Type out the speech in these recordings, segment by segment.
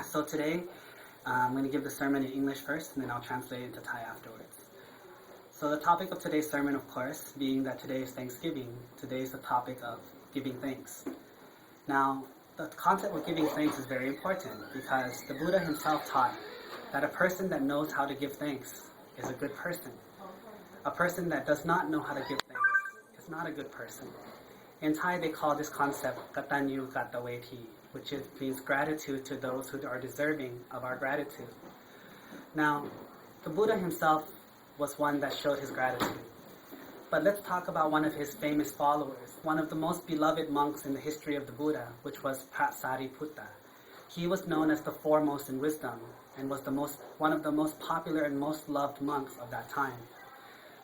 So today, I'm going to give the sermon in English first, and then I'll translate it into Thai afterwards. So the topic of today's sermon, of course, being that today is Thanksgiving, today is the topic of giving thanks. Now, the concept of giving thanks is very important because the Buddha himself taught that a person that knows how to give thanks is a good person. A person that does not know how to give thanks is not a good person. In Thai, they call this concept Katanyu Gataweti, which means gratitude to those who are deserving of our gratitude. Now, the Buddha himself was one that showed his gratitude. But let's talk about one of his famous followers, one of the most beloved monks in the history of the Buddha, which was Phra Sariputta. He was known as the foremost in wisdom and was one of the most popular and most loved monks of that time.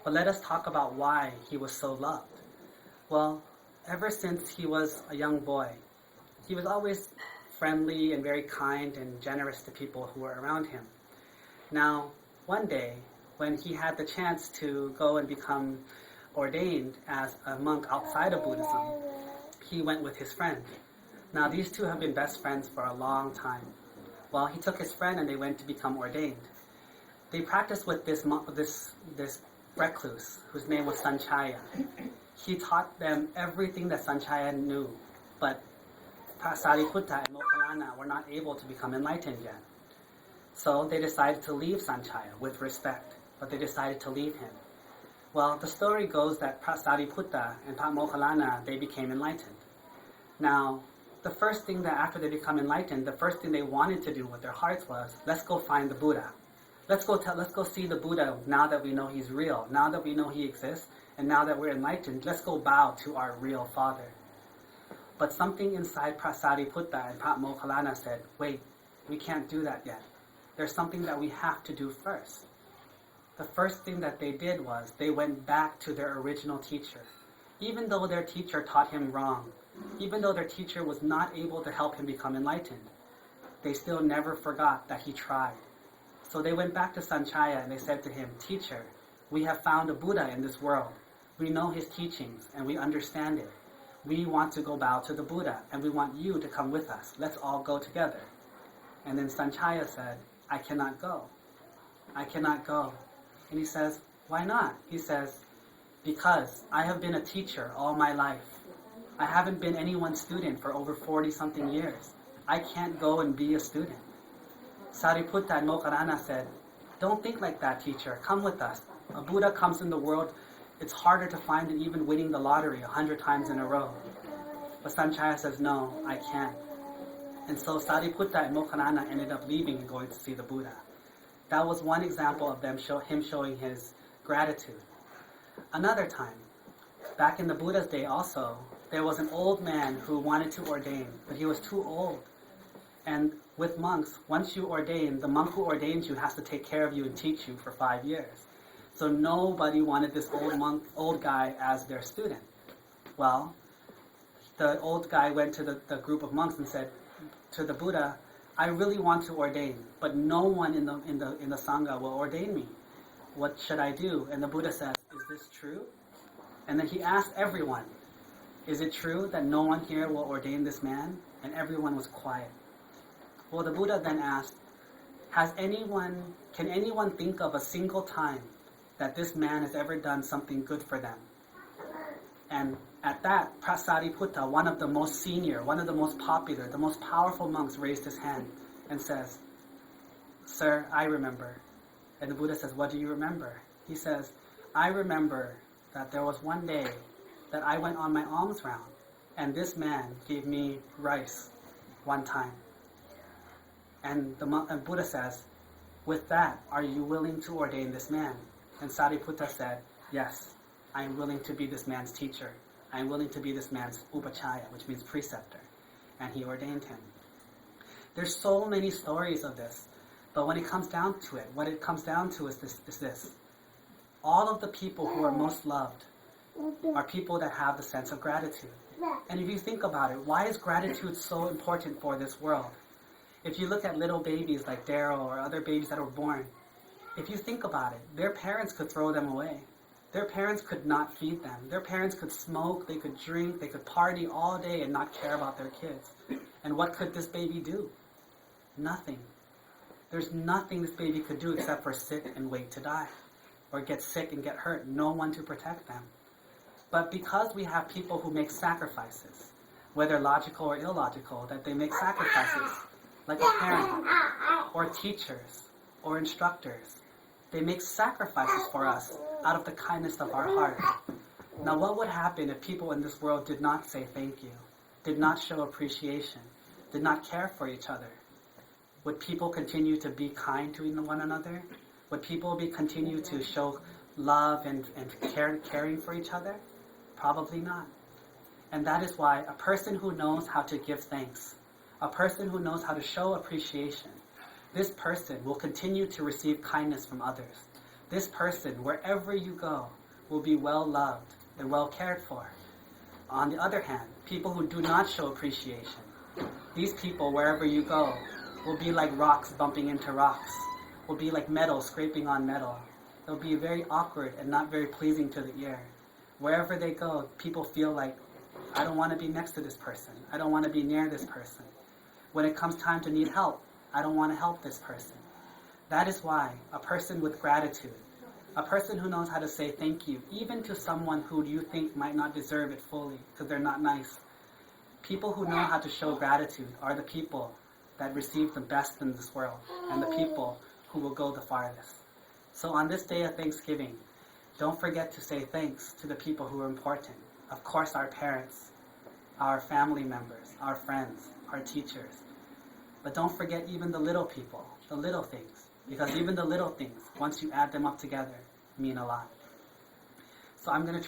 But let us talk about why he was so loved. Well, ever since he was a young boy, he was always friendly and very kind and generous to people who were around him. Now, one day, when he had the chance to go and become ordained as a monk outside of Buddhism, he went with his friend. Now, these two have been best friends for a long time. Well, he took his friend and they went to become ordained. They practiced with this recluse, whose name was Sanchaya. He taught them everything that Sanchaya knew, but Sariputta and Moggallana were not able to become enlightened yet. So they decided to leave Sanchaya with respect, but they decided to leave him. Well, the story goes that Sariputta and Moggallana, they became enlightened. Now, the first thing that after they become enlightened, the first thing they wanted to do with their hearts was, let's go find the Buddha. Let's go see the Buddha now that we know he's real, now that we know he exists, and now that we're enlightened, let's go bow to our real Father. But something inside Sariputta and Moggallana said, wait, we can't do that yet. There's something that we have to do first. The first thing that they did was they went back to their original teacher. Even though their teacher taught him wrong, even though their teacher was not able to help him become enlightened, they still never forgot that he tried. So they went back to Sanchaya and they said to him, Teacher, we have found a Buddha in this world. We know his teachings and we understand it. We want to go bow to the Buddha and we want you to come with us. Let's all go together. And then Sanchaya said, I cannot go. I cannot go. And he says, why not? He says, because I have been a teacher all my life. I haven't been anyone's student for over 40-something years. I can't go and be a student. Sariputta and Moggallana said, don't think like that, teacher. Come with us. A Buddha comes in the world. It's harder to find than even winning the lottery 100 times in a row. But Sanchaya says, no, I can't. And so Sariputta and Moggallana ended up leaving and going to see the Buddha. That was one example of him showing his gratitude. Another time, back in the Buddha's day also, there was an old man who wanted to ordain, but he was too old. And with monks, once you ordain, the monk who ordains you has to take care of you and teach you for 5 years. So nobody wanted this old guy as their student. Well, the old guy went to the group of monks and said to the Buddha, I really want to ordain, but no one in the Sangha will ordain me. What should I do? And the Buddha says, is this true? And then he asked everyone, is it true that no one here will ordain this man? And everyone was quiet. Well, the Buddha then asked, can anyone think of a single time that this man has ever done something good for them? And at that, Sariputta, one of the most senior, one of the most popular, the most powerful monks, raised his hand and says, Sir, I remember. And the Buddha says, what do you remember? He says, I remember that there was one day that I went on my alms round, and this man gave me rice one time. And the Buddha says, with that, are you willing to ordain this man? And Sariputta said, yes, I am willing to be this man's teacher. I am willing to be this man's upachaya, which means preceptor. And he ordained him. There's so many stories of this, but when it comes down to it, what it comes down to is this. All of the people who are most loved are people that have the sense of gratitude. And if you think about it, why is gratitude so important for this world? If you look at little babies like Daryl or other babies that were born, if you think about it, their parents could throw them away. Their parents could not feed them. Their parents could smoke, they could drink, they could party all day and not care about their kids. And what could this baby do? Nothing. There's nothing this baby could do except for sit and wait to die, or get sick and get hurt. No one to protect them. But because we have people who make sacrifices, whether logical or illogical, that they make sacrifices, like a parent, or teachers, or instructors, they make sacrifices for us out of the kindness of our heart. Now what would happen if people in this world did not say thank you, did not show appreciation, did not care for each other? Would people continue to be kind to one another? Would people continue to show love and caring for each other? Probably not. And that is why a person who knows how to give thanks, a person who knows how to show appreciation, this person will continue to receive kindness from others. This person, wherever you go, will be well loved and well cared for. On the other hand, people who do not show appreciation, these people, wherever you go, will be like rocks bumping into rocks, will be like metal scraping on metal. They'll be very awkward and not very pleasing to the ear. Wherever they go, people feel like, I don't want to be next to this person. I don't want to be near this person. When it comes time to need help, I don't want to help this person. That is why a person with gratitude, a person who knows how to say thank you, even to someone who you think might not deserve it fully because they're not nice. People who know how to show gratitude are the people that receive the best in this world and the people who will go the farthest. So on this day of Thanksgiving, don't forget to say thanks to the people who are important. Of course, our parents, our family members, our friends, our teachers. But don't forget even the little people, the little things. Because even the little things, once you add them up together, mean a lot. So I'm going to